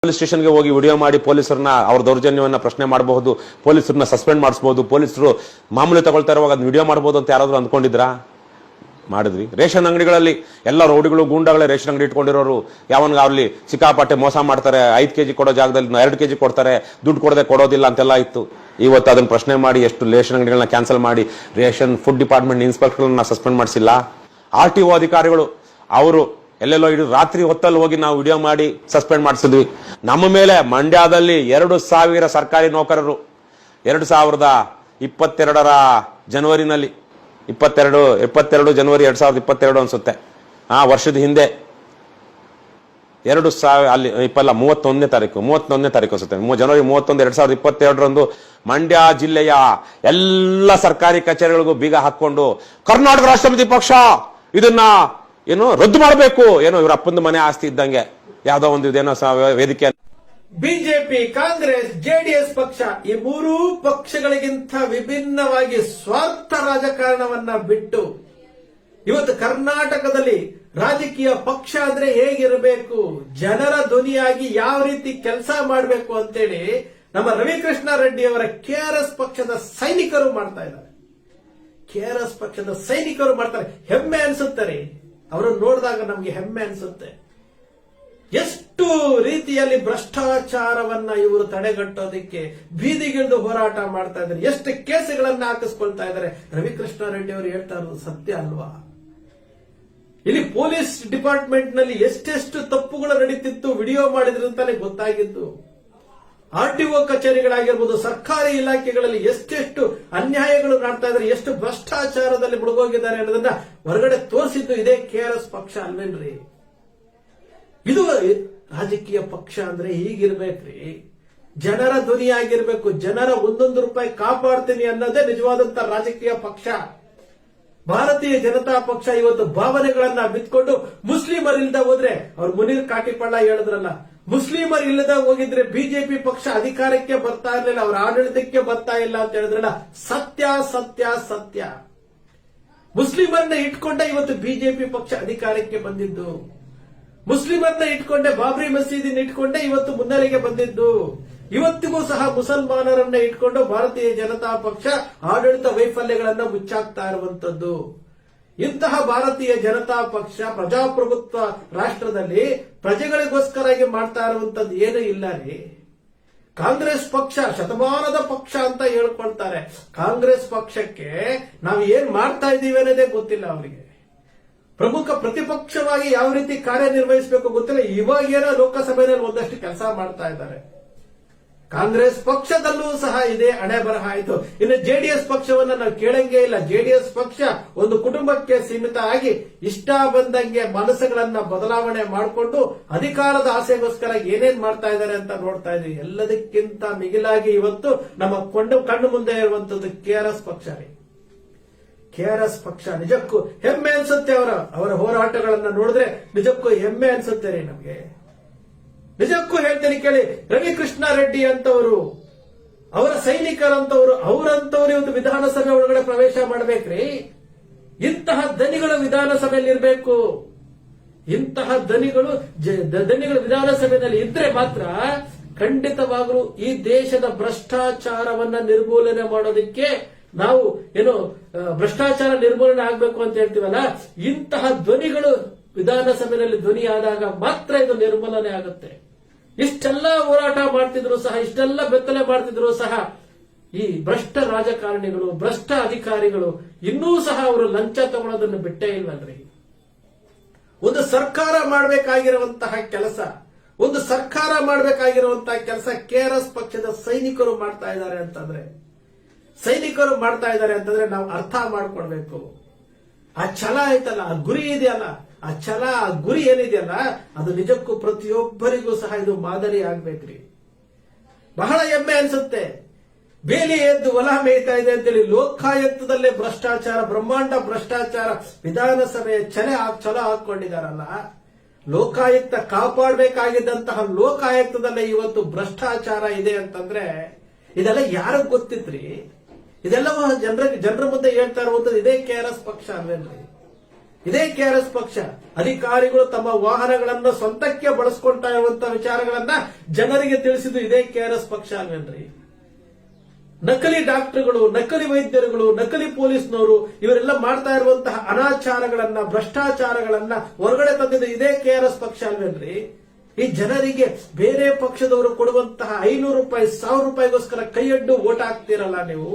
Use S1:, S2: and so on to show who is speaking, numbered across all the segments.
S1: Police ಸ್ಟೇಷನ್ಗೆ ಹೋಗಿ video ಮಾಡಿ ಪೊಲೀಸರನ್ನ ಅವ್ರ ದೌರ್ಜನ್ಯವನ್ನ ಪ್ರಶ್ನೆ ಮಾಡಬಹುದು, ಪೊಲೀಸರನ್ನ ಸಸ್ಪೆಂಡ್ ಮಾಡಿಸಬಹುದು, ಪೊಲೀಸರು ಮಾಮೂಲಿ ತಗೊಳ್ತಾ ಇರುವಾಗ ಅದನ್ನ ವಿಡಿಯೋ ಮಾಡಬಹುದು ಅಂತ ಯಾರಾದ್ರೂ ಅಂದ್ಕೊಂಡಿದ್ರಾ? ಮಾಡಿದ್ವಿ. ರೇಷನ್ ಅಂಗಡಿಗಳಲ್ಲಿ ಎಲ್ಲ ರೌಡಿಗಳು ಗೂಂಡಾಗಳೇ ರೇಷನ್ ಅಂಗಡಿ ಇಟ್ಕೊಂಡಿರೋರು ಯಾವನ್ಗಾಗ್ಲಿ ಸಿಕ್ಕಾಪಟ್ಟೆ ಮೋಸ ಮಾಡ್ತಾರೆ. 5 kg ಕೊಡೋ ಜಾಗದಲ್ಲಿ 2 kg ಕೊಡ್ತಾರೆ, ದುಡ್ಡು ಕೊಡದೆ ಕೊಡೋದಿಲ್ಲ ಅಂತೆಲ್ಲ ಇತ್ತು. ಇವತ್ತು ಅದನ್ನ ಪ್ರಶ್ನೆ ಮಾಡಿ ಎಷ್ಟು ರೇಷನ್ ಅಂಗಡಿಗಳನ್ನ ಕ್ಯಾನ್ಸಲ್ ಮಾಡಿ ರೇಷನ್ ಫುಡ್ ಡಿಪಾರ್ಟ್ಮೆಂಟ್ ಇನ್ಸ್ಪೆಕ್ಟರ್ಗಳನ್ನ ಸಸ್ಪೆಂಡ್ ಮಾಡಿಸಿಲ್ಲ. RTO ಅಧಿಕಾರಿಗಳು ಅವರು ಎಲ್ಲೆಲ್ಲೋ ಇಡೀ ರಾತ್ರಿ ಹೊತ್ತಲ್ಲಿ ಹೋಗಿ ನಾವು ವಿಡಿಯೋ ಮಾಡಿ ಸಸ್ಪೆಂಡ್ ಮಾಡಿಸಿದ್ವಿ. ನಮ್ಮ ಮೇಲೆ ಮಂಡ್ಯದಲ್ಲಿ 2,000 ಸರ್ಕಾರಿ ನೌಕರರು 2022 ಜನವರಿನಲ್ಲಿ 22 ಜನವರಿ 2022 ಅನ್ಸುತ್ತೆ, ಆ ವರ್ಷದ ಹಿಂದೆ 2000 ಅಲ್ಲಿ 31ನೇ ತಾರೀಕು ಅನ್ಸುತ್ತೆ, ಜನವರಿ 31, 2022 ಮಂಡ್ಯ ಜಿಲ್ಲೆಯ ಎಲ್ಲ ಸರ್ಕಾರಿ ಕಚೇರಿಗಳಿಗೂ ಬೀಗ ಹಾಕೊಂಡು ಕರ್ನಾಟಕ ರಾಷ್ಟ್ರ ಸಮಿತಿ ಪಕ್ಷ ಇದನ್ನ ಏನು ರದ್ದು ಮಾಡಬೇಕು, ಏನೋ ಇವ್ರ ಅಪ್ಪಂದು ಮನೆ ಆಸ್ತಿ ಇದ್ದಂಗೆ ಯಾವ್ದೋ ಒಂದು ಇದೇನೋ ವೇದಿಕೆ.
S2: ಬಿಜೆಪಿ, ಕಾಂಗ್ರೆಸ್, ಜೆಡಿಎಸ್ ಪಕ್ಷ ಈ ಮೂರೂ ಪಕ್ಷಗಳಿಗಿಂತ ವಿಭಿನ್ನವಾಗಿ ಸ್ವಾರ್ಥ ರಾಜಕಾರಣವನ್ನ ಬಿಟ್ಟು ಇವತ್ತು ಕರ್ನಾಟಕದಲ್ಲಿ ರಾಜಕೀಯ ಪಕ್ಷ ಅಂದ್ರೆ ಹೇಗಿರಬೇಕು, ಜನರ ಧ್ವನಿಯಾಗಿ ಯಾವ ರೀತಿ ಕೆಲಸ ಮಾಡಬೇಕು ಅಂತೇಳಿ ನಮ್ಮ ರವಿಕೃಷ್ಣ ರೆಡ್ಡಿ ಅವರ KRS ಪಕ್ಷದ ಸೈನಿಕರು ಮಾಡ್ತಾ ಇದ್ದಾರೆ. KRS ಪಕ್ಷದ ಸೈನಿಕರು ಮಾಡ್ತಾರೆ. ಹೆಮ್ಮೆ ಅನ್ಸುತ್ತಾರೆ ಅವರನ್ನು ನೋಡಿದಾಗ, ನಮ್ಗೆ ಹೆಮ್ಮೆ ಅನ್ಸುತ್ತೆ. ಎಷ್ಟು ರೀತಿಯಲ್ಲಿ ಭ್ರಷ್ಟಾಚಾರವನ್ನ ಇವರು ತಡೆಗಟ್ಟೋದಕ್ಕೆ ಬೀದಿಗಿಳಿದು ಹೋರಾಟ ಮಾಡ್ತಾ ಇದ್ದಾರೆ, ಎಷ್ಟು ಕೇಸುಗಳನ್ನ ಹಾಕಿಸ್ಕೊಳ್ತಾ ಇದ್ದಾರೆ. ರವಿಕೃಷ್ಣ ರೆಡ್ಡಿ ಅವರು ಹೇಳ್ತಾ ಇರೋದು ಸತ್ಯ ಅಲ್ವಾ? ಇಲ್ಲಿ ಪೊಲೀಸ್ ಡಿಪಾರ್ಟ್ಮೆಂಟ್ ನಲ್ಲಿ ಎಷ್ಟೆಷ್ಟು ತಪ್ಪುಗಳು ನಡೀತಿತ್ತು ವಿಡಿಯೋ ಮಾಡಿದ್ರಂತಾನೆ ಗೊತ್ತಾಗಿದ್ದು. RTO ಕಚೇರಿಗಳಾಗಿರ್ಬೋದು, ಸರ್ಕಾರಿ ಇಲಾಖೆಗಳಲ್ಲಿ ಎಷ್ಟೆಷ್ಟು ಅನ್ಯಾಯಗಳು ಮಾಡ್ತಾ ಇದ್ದಾರೆ, ಎಷ್ಟು ಭ್ರಷ್ಟಾಚಾರದಲ್ಲಿ ಮುಳುಗೋಗಿದ್ದಾರೆ ಅನ್ನೋದನ್ನ ಹೊರಗಡೆ ತೋರಿಸಿದ್ದು ಇದೇ KRS ಪಕ್ಷ ಅಲ್ವೇನ್ರಿ? ಇದು ರಾಜಕೀಯ ಪಕ್ಷ ಅಂದ್ರೆ ಹೀಗಿರ್ಬೇಕ್ರಿ, ಜನರ ಧ್ವನಿಯಾಗಿರ್ಬೇಕು, ಜನರ 1 ರೂಪಾಯಿ ಕಾಪಾಡ್ತೀನಿ ಅನ್ನೋದೇ ನಿಜವಾದಂತ ರಾಜಕೀಯ ಪಕ್ಷ. ಭಾರತೀಯ ಜನತಾ ಪಕ್ಷ ಇವತ್ತು ಭಾವನೆಗಳನ್ನ ಬಿತ್ಕೊಂಡು ಮುಸ್ಲಿಮರ್ ಇಲ್ಲದೆ ಹೋದ್ರೆ, ಅವ್ರು ಮುನೀರ್ ಕಾಟಿಪಳ್ಳ ಹೇಳಿದ್ರಲ್ಲ, ಮುಸ್ಲಿಮರ್ ಇಲ್ಲದೆ ಹೋಗಿದ್ರೆ ಬಿಜೆಪಿ ಪಕ್ಷ ಅಧಿಕಾರಕ್ಕೆ ಬರ್ತಾ ಇರಲಿಲ್ಲ, ಅವರ ಆಡಳಿತಕ್ಕೆ ಬರ್ತಾ ಇಲ್ಲ ಅಂತ ಹೇಳಿದ್ರಲ್ಲ. ಸತ್ಯ ಸತ್ಯ ಸತ್ಯ. ಮುಸ್ಲಿಮರ್ನ ಇಟ್ಕೊಂಡೆ ಇವತ್ತು ಬಿಜೆಪಿ ಪಕ್ಷ ಅಧಿಕಾರಕ್ಕೆ ಬಂದಿದ್ದು, ಮುಸ್ಲಿಮರ್ನ ಇಟ್ಕೊಂಡೆ, ಬಾಬ್ರಿ ಮಸೀದಿನ ಇಟ್ಕೊಂಡೆ ಇವತ್ತು ಮುನ್ನೆಲೆಗೆ ಬಂದಿದ್ದು. ಇವತ್ತಿಗೂ ಸಹ ಮುಸಲ್ಮಾನರನ್ನ ಇಟ್ಕೊಂಡು ಭಾರತೀಯ ಜನತಾ ಪಕ್ಷ ಆಡಳಿತ ವೈಫಲ್ಯಗಳನ್ನ ಮುಚ್ಚಾಕ್ತಾ ಇರುವಂತದ್ದು. ಇಂತಹ ಭಾರತೀಯ ಜನತಾ ಪಕ್ಷ ಪ್ರಜಾಪ್ರಭುತ್ವ ರಾಷ್ಟ್ರದಲ್ಲಿ ಪ್ರಜೆಗಳಿಗೋಸ್ಕರ ಮಾಡ್ತಾ ಇರುವಂತದ್ದು ಏನೂ ಇಲ್ಲ ರೀ. ಕಾಂಗ್ರೆಸ್ ಪಕ್ಷ ಶತಮಾನದ ಪಕ್ಷ ಅಂತ ಹೇಳ್ಕೊಳ್ತಾರೆ. ಕಾಂಗ್ರೆಸ್ ಪಕ್ಷಕ್ಕೆ ನಾವು ಏನ್ ಮಾಡ್ತಾ ಇದ್ದೀವಿ ಅನ್ನೋದೇ ಗೊತ್ತಿಲ್ಲ ಅವರಿಗೆ. ಪ್ರಮುಖ ಪ್ರತಿಪಕ್ಷವಾಗಿ ಯಾವ ರೀತಿ ಕಾರ್ಯನಿರ್ವಹಿಸಬೇಕು ಗೊತ್ತಿಲ್ಲ. ಇವಾಗೇನೋ ಲೋಕಸಭೆಯಲ್ಲಿ ಒಂದಷ್ಟು ಕೆಲಸ ಮಾಡ್ತಾ ಇದ್ದಾರೆ. ಕಾಂಗ್ರೆಸ್ ಪಕ್ಷದಲ್ಲೂ ಸಹ ಇದೇ ಹಣೆ ಬರಹ ಆಯಿತು. ಇನ್ನು ಜೆಡಿಎಸ್ ಪಕ್ಷವನ್ನ ನಾವು ಕೇಳಂಗೇ ಇಲ್ಲ. ಜೆಡಿಎಸ್ ಪಕ್ಷ ಒಂದು ಕುಟುಂಬಕ್ಕೆ ಸೀಮಿತ ಆಗಿ ಇಷ್ಟ ಬಂದಂಗೆ ಮನಸ್ಸುಗಳನ್ನ ಬದಲಾವಣೆ ಮಾಡಿಕೊಂಡು ಅಧಿಕಾರದ ಆಸೆಗೋಸ್ಕರ ಏನೇನ್ ಮಾಡ್ತಾ ಇದ್ದಾರೆ ಅಂತ ನೋಡ್ತಾ ಇದೀವಿ. ಎಲ್ಲದಕ್ಕಿಂತ ಮಿಗಿಲಾಗಿ ಇವತ್ತು ನಮ್ಮ ಕಣ್ಣು ಮುಂದೆ ಇರುವಂತದ್ದು KRS ಪಕ್ಷ ರೀ. KRS ಪಕ್ಷ ನಿಜಕ್ಕೂ ಹೆಮ್ಮೆ ಅನ್ಸುತ್ತೆ. ಅವರ ಹೋರಾಟಗಳನ್ನ ನೋಡಿದ್ರೆ ನಿಜಕ್ಕೂ ಹೆಮ್ಮೆ ಅನ್ಸುತ್ತೆ ರೀ ನಮ್ಗೆ. ನಿಜಕ್ಕೂ ಹೇಳ್ತೇನೆ ಕೇಳಿ, ರವಿಕೃಷ್ಣ ರೆಡ್ಡಿ ಅಂತವರು, ಅವರ ಸೈನಿಕರಂತವರು, ಅವರಂತವ್ರು ಇವತ್ತು ವಿಧಾನಸಭೆ ಒಳಗಡೆ ಪ್ರವೇಶ ಮಾಡ್ಬೇಕ್ರಿ. ಇಂತಹ ದನಿಗಳು ವಿಧಾನಸಭೆಯಲ್ಲಿ ಇರಬೇಕು. ಇಂತಹ ದನಿಗಳು ವಿಧಾನಸಭೆಯಲ್ಲಿ ಇದ್ರೆ ಮಾತ್ರ ಖಂಡಿತವಾಗಲೂ ಈ ದೇಶದ ಭ್ರಷ್ಟಾಚಾರವನ್ನ ನಿರ್ಮೂಲನೆ ಮಾಡೋದಕ್ಕೆ ನಾವು ಭ್ರಷ್ಟಾಚಾರ ನಿರ್ಮೂಲನೆ ಆಗ್ಬೇಕು ಅಂತ ಹೇಳ್ತೀವಲ್ಲ, ಇಂತಹ ಧ್ವನಿಗಳು ವಿಧಾನಸಭೆಯಲ್ಲಿ ಧ್ವನಿಯಾದಾಗ ಮಾತ್ರ ಇದು ನಿರ್ಮೂಲನೆ ಆಗುತ್ತೆ. ಇಷ್ಟೆಲ್ಲ ಹೋರಾಟ ಮಾಡ್ತಿದ್ರು ಸಹ, ಇಷ್ಟೆಲ್ಲ ಬೆತ್ತಲೆ ಮಾಡ್ತಿದ್ರು ಸಹ ಈ ಭ್ರಷ್ಟ ರಾಜಕಾರಣಿಗಳು, ಭ್ರಷ್ಟ ಅಧಿಕಾರಿಗಳು ಇನ್ನೂ ಸಹ ಅವರು ಲಂಚ ತಗೊಳ್ಳೋದನ್ನು ಬಿಟ್ಟೇ ಇಲ್ವಲ್ರಿ. ಒಂದು ಸರ್ಕಾರ ಮಾಡಬೇಕಾಗಿರುವಂತಹ ಕೆಲಸ, KRS ಪಕ್ಷದ ಸೈನಿಕರು ಮಾಡ್ತಾ ಇದ್ದಾರೆ ಅಂತಂದ್ರೆ ನಾವು ಅರ್ಥ ಮಾಡ್ಕೊಳ್ಬೇಕು. ಆ ಛಲ ಐತಲ್ಲ, ಆ ಗುರಿ ಇದೆಯಲ್ಲ, ಆ ಛಲ, ಆ ಗುರಿ ಏನಿದೆಯಲ್ಲ, ಅದು ನಿಜಕ್ಕೂ ಪ್ರತಿಯೊಬ್ಬರಿಗೂ ಸಹ ಇದು ಮಾದರಿ ಆಗ್ಬೇಕ್ರಿ. ಬಹಳ ಹೆಮ್ಮೆ ಅನ್ಸುತ್ತೆ. ಬೇಲಿ ಎದ್ದು ಹೊಲ ಮೇಯ್ತಾ ಇದೆ ಅಂತೇಳಿ ಲೋಕಾಯುಕ್ತದಲ್ಲೇ ಭ್ರಷ್ಟಾಚಾರ, ಬ್ರಹ್ಮಾಂಡ ಭ್ರಷ್ಟಾಚಾರ, ವಿಧಾನಸಭೆಯ ಛಲ ಹಾಕೊಂಡಿದಾರಲ್ಲ. ಲೋಕಾಯುಕ್ತ ಕಾಪಾಡಬೇಕಾಗಿದ್ದಂತಹ ಲೋಕಾಯುಕ್ತದಲ್ಲೇ ಇವತ್ತು ಭ್ರಷ್ಟಾಚಾರ ಇದೆ ಅಂತಂದ್ರೆ ಇದೆಲ್ಲ ಯಾರಿಗ್ ಗೊತ್ತಿತ್ರಿ? ಇದೆಲ್ಲವೂ ಜನರ ಮುಂದೆ ಹೇಳ್ತಾ ಇರುವಂತದ್ದು ಇದೇ KRS ಪಕ್ಷ ಅಲ್ವೇನ್ರಿ? ಇದೇ ಕೆಆರ್ಎಸ್ ಪಕ್ಷ ಅಧಿಕಾರಿಗಳು ತಮ್ಮ ವಾಹನಗಳನ್ನ ಸ್ವಂತಕ್ಕೆ ಬಳಸ್ಕೊಳ್ತಾ ಇರುವಂತಹ ವಿಚಾರಗಳನ್ನ ಜನರಿಗೆ ತಿಳಿಸಿದ್ದು ಇದೇ ಕೆಆರ್ಎಸ್ ಪಕ್ಷ ಅಲ್ವೇನ್ರಿ. ನಕಲಿ ಡಾಕ್ಟರ್ಗಳು, ನಕಲಿ ವೈದ್ಯರುಗಳು, ನಕಲಿ ಪೊಲೀಸ್ನವರು ಇವರೆಲ್ಲ ಮಾಡ್ತಾ ಇರುವಂತಹ ಅನಾಚಾರಗಳನ್ನ, ಭ್ರಷ್ಟಾಚಾರಗಳನ್ನ ಹೊರಗಡೆ ತಂದಿದ್ದು ಇದೇ ಕೆಆರ್ಎಸ್ ಪಕ್ಷ ಅಲ್ವೇನ್ರಿ. ಈ ಜನರಿಗೆ ಬೇರೆ ಪಕ್ಷದವರು ಕೊಡುವಂತಹ 500 ರೂಪಾಯಿ 1000 ರೂಪಾಯಿಗೋಸ್ಕರ ಕೈಯಡ್ಡು ಓಟ್ ಹಾಕ್ತಿರಲ್ಲ ನೀವು.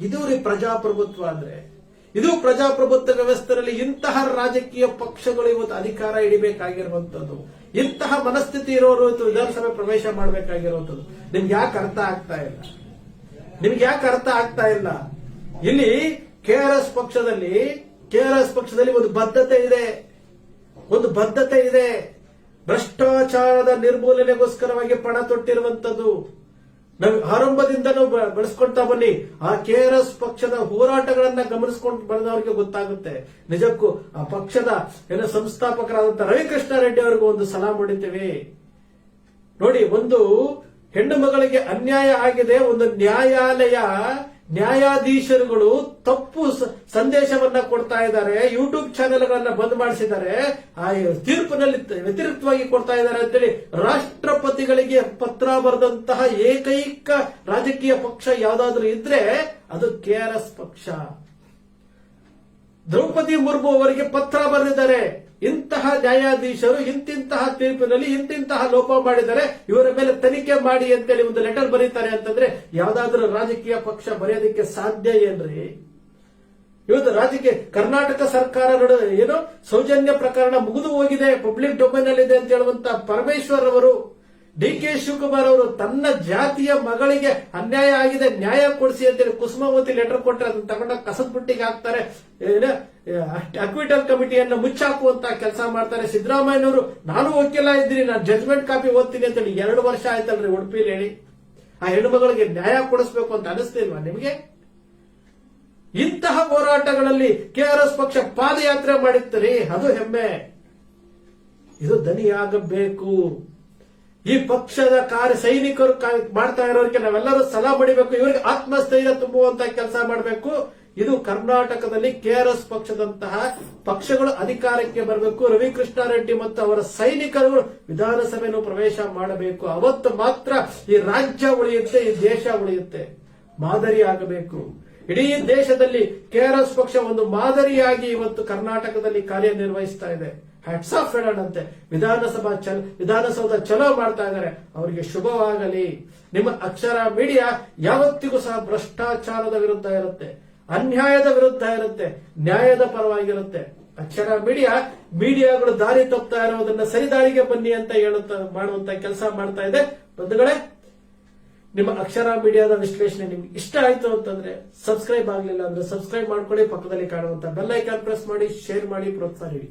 S2: ಇದು ರೀ ಪ್ರಜಾಪ್ರಭುತ್ವ ಅಂದ್ರೆ. ಇದು ಪ್ರಜಾಪ್ರಭುತ್ವ ವ್ಯವಸ್ಥೆಯಲ್ಲಿ ಇಂತಹ ರಾಜಕೀಯ ಪಕ್ಷಗಳು ಇವತ್ತು ಅಧಿಕಾರ ಹಿಡಿಬೇಕಾಗಿರುವಂತದ್ದು. ಇಂತಹ ಮನಸ್ಥಿತಿ ಇರೋರು ಇವತ್ತು ವಿಧಾನಸಭೆ ಪ್ರವೇಶ ಮಾಡಬೇಕಾಗಿರುವಂತದ್ದು. ನಿಮ್ಗೆ ಯಾಕೆ ಅರ್ಥ ಆಗ್ತಾ ಇಲ್ಲ? ನಿಮ್ಗೆ ಯಾಕೆ ಅರ್ಥ ಆಗ್ತಾ ಇಲ್ಲ? ಇಲ್ಲಿ ಕೆಆರ್ಎಸ್ ಪಕ್ಷದಲ್ಲಿ ಒಂದು ಬದ್ಧತೆ ಇದೆ. ಭ್ರಷ್ಟಾಚಾರದ ನಿರ್ಮೂಲನೆಗೋಸ್ಕರವಾಗಿ ಪಣ ತೊಟ್ಟಿರುವಂತದ್ದು. ನಾವು ಆರಂಭದಿಂದ ಬೆಳೆಸ್ಕೊಳ್ತಾ ಬನ್ನಿ. ಆ ಕೆಆರ್ಎಸ್ ಪಕ್ಷದ ಹೋರಾಟಗಳನ್ನ ಗಮನಿಸಿಕೊಂಡು ಬಂದವರಿಗೆ ಗೊತ್ತಾಗುತ್ತೆ. ನಿಜಕ್ಕೂ ಆ ಪಕ್ಷದ ಸಂಸ್ಥಾಪಕರಾದಂತಹ ರವಿಕೃಷ್ಣ ರೆಡ್ಡಿ ಅವರಿಗೂ ಒಂದು ಸಲಾಂ ಹೊಡಿತೀವಿ. ನೋಡಿ, ಒಂದು ಹೆಣ್ಣು ಮಗಳಿಗೆ ಅನ್ಯಾಯ ಆಗಿದೆ. ಒಂದು ನ್ಯಾಯಾಧೀಶರುಗಳು ತಪ್ಪು ಸಂದೇಶವನ್ನ ಕೊಡ್ತಾ ಇದ್ದಾರೆ. ಯೂಟ್ಯೂಬ್ ಚಾನೆಲ್ಗಳನ್ನ ಬಂದ್ ಮಾಡಿಸಿದ್ದಾರೆ. ಆ ತೀರ್ಪಿನಲ್ಲಿ ವ್ಯತಿರಿಕ್ತವಾಗಿ ಕೊಡ್ತಾ ಇದ್ದಾರೆ ಅಂತೇಳಿ ರಾಷ್ಟ್ರಪತಿಗಳಿಗೆ ಪತ್ರ ಬರೆದಂತಹ ಏಕೈಕ ರಾಜಕೀಯ ಪಕ್ಷ ಯಾವ್ದಾದ್ರೂ ಇದ್ರೆ ಅದು ಕೆಆರ್ಎಸ್ ಪಕ್ಷ. ದ್ರೌಪದಿ ಮುರ್ಮು ಅವರಿಗೆ ಪತ್ರ ಬರೆದಿದ್ದಾರೆ. ಇಂತಹ ನ್ಯಾಯಾಧೀಶರು ಇಂತಿಂತಹ ತೀರ್ಪಿನಲ್ಲಿ ಇಂತಿಂತಹ ಲೋಪ ಮಾಡಿದ್ದಾರೆ, ಇವರ ಮೇಲೆ ತನಿಖೆ ಮಾಡಿ ಅಂತೇಳಿ ಒಂದು ಲೆಟರ್ ಬರೀತಾರೆ ಅಂತಂದ್ರೆ ಯಾವ್ದಾದ್ರೂ ರಾಜಕೀಯ ಪಕ್ಷ ಬರೆಯೋದಕ್ಕೆ ಸಾಧ್ಯ ಏನ್ರಿ? ಇವತ್ತು ರಾಜಕೀಯ ಕರ್ನಾಟಕ ಸರ್ಕಾರ ಸೌಜನ್ಯ ಪ್ರಕರಣ ಮುಗಿದು ಹೋಗಿದೆ, ಪಬ್ಲಿಕ್ ಡೊಮೈನ್ ಅಲ್ಲಿ ಇದೆ ಅಂತ ಹೇಳುವಂತ ಪರಮೇಶ್ವರ್ ಅವರು, ಡಿಕೆ ಶಿವಕುಮಾರ್ ಅವರು ತನ್ನ ಜಾತಿಯ ಮಗಳಿಗೆ ಅನ್ಯಾಯ ಆಗಿದೆ, ನ್ಯಾಯ ಕೊಡಿಸಿ ಅಂತೇಳಿ ಕುಸುಮಾವತಿ ಲೆಟರ್ ಕೊಟ್ಟರೆ ಅದನ್ನ ತಗೊಂಡ ಕಸದ ಬುಟ್ಟಿಗೆ ಹಾಕ್ತಾರೆ. ಅಕ್ವಿಟಲ್ ಕಮಿಟಿಯನ್ನ ಮುಚ್ಚಾಕುವಂತ ಕೆಲಸ ಮಾಡ್ತಾರೆ. ಸಿದ್ದರಾಮಯ್ಯನವರು ನಾನು ವಕೀಲ ಇದ್ದೀನಿ, ನಾನು ಜಜ್ಮೆಂಟ್ ಕಾಪಿ ಓದ್ತೀನಿ ಅಂತೇಳಿ 2 ವರ್ಷ ಆಯ್ತಲ್ರಿ ಉಡುಪಿಲಿ ಹೇಳಿ. ಆ ಹೆಣ್ಣುಮಗಳಿಗೆ ನ್ಯಾಯ ಕೊಡಿಸ್ಬೇಕು ಅಂತ ಅನಿಸ್ತಿಲ್ವಾ ನಿಮಗೆ? ಇಂತಹ ಹೋರಾಟಗಳಲ್ಲಿ ಕೆಆರ್ಎಸ್ ಪಕ್ಷ ಪಾದಯಾತ್ರೆ ಮಾಡಿರ್ತೀರಿ, ಅದು ಹೆಮ್ಮೆ. ಇದು ದನಿಯಾಗಬೇಕು. ಈ ಪಕ್ಷದ ಸೈನಿಕರು ಮಾಡ್ತಾ ಇರೋರಿಗೆ ನಾವೆಲ್ಲರೂ ಸಲಾಂ ಹೊಡಿಬೇಕು. ಇವರಿಗೆ ಆತ್ಮಸ್ಥೈರ್ಯ ತುಂಬುವಂತ ಕೆಲಸ ಮಾಡಬೇಕು. ಇದು ಕರ್ನಾಟಕದಲ್ಲಿ ಕೆಆರ್ಎಸ್ ಪಕ್ಷದಂತಹ ಪಕ್ಷಗಳು ಅಧಿಕಾರಕ್ಕೆ ಬರಬೇಕು. ರವಿಕೃಷ್ಣ ರೆಡ್ಡಿ ಮತ್ತು ಅವರ ಸೈನಿಕರು ವಿಧಾನಸಭೆಯನ್ನು ಪ್ರವೇಶ ಮಾಡಬೇಕು. ಅವತ್ತು ಮಾತ್ರ ಈ ರಾಜ್ಯ ಉಳಿಯುತ್ತೆ, ಈ ದೇಶ ಉಳಿಯುತ್ತೆ. ಮಾದರಿ ಆಗಬೇಕು. ಇಡೀ ದೇಶದಲ್ಲಿ ಕೆಆರ್ಎಸ್ ಪಕ್ಷ ಒಂದು ಮಾದರಿಯಾಗಿ ಇವತ್ತು ಕರ್ನಾಟಕದಲ್ಲಿ ಕಾರ್ಯನಿರ್ವಹಿಸ್ತಾ ಇದೆ. Hats off ಹೇಳೋಣಂತೆ. ವಿಧಾನಸೌಧ ಚಲೋ ಮಾಡ್ತಾ ಇದ್ದಾರೆ, ಅವರಿಗೆ ಶುಭವಾಗಲಿ. ನಿಮ್ಮ ಅಕ್ಷರ ಮೀಡಿಯಾ ಯಾವತ್ತಿಗೂ ಸಹ ಭ್ರಷ್ಟಾಚಾರದ ವಿರುದ್ಧ ಇರುತ್ತೆ, ಅನ್ಯಾಯದ ವಿರುದ್ಧ ಇರುತ್ತೆ, ನ್ಯಾಯದ ಪರವಾಗಿರುತ್ತೆ. ಅಕ್ಷರ ಮೀಡಿಯಾಗಳು ದಾರಿ ತಪ್ಪುತ್ತಾ ಇರೋದನ್ನ ಸರಿದಾರಿಗೆ ಬನ್ನಿ ಅಂತ ಮಾಡುವಂತ ಕೆಲಸ ಮಾಡ್ತಾ ಇದೆ. ಬಂಧುಗಳೇ, ನಿಮ್ಮ ಅಕ್ಷರ ಮೀಡಿಯಾದ ವಿಶ್ಲೇಷಣೆ ನಿಮ್ಗೆ ಇಷ್ಟ ಆಯ್ತು ಅಂತಂದ್ರೆ ಸಬ್ಸ್ಕ್ರೈಬ್ ಆಗಲಿಲ್ಲ ಅಂದ್ರೆ ಸಬ್ಸ್ಕ್ರೈಬ್ ಮಾಡ್ಕೊಳ್ಳಿ. ಪಕ್ಕದಲ್ಲಿ ಕಾಣುವಂತ ಬೆಲ್ ಐಕಾನ್ ಪ್ರೆಸ್ ಮಾಡಿ, ಶೇರ್ ಮಾಡಿ, ಪ್ರೋತ್ಸಾಹ ನೀಡಿ.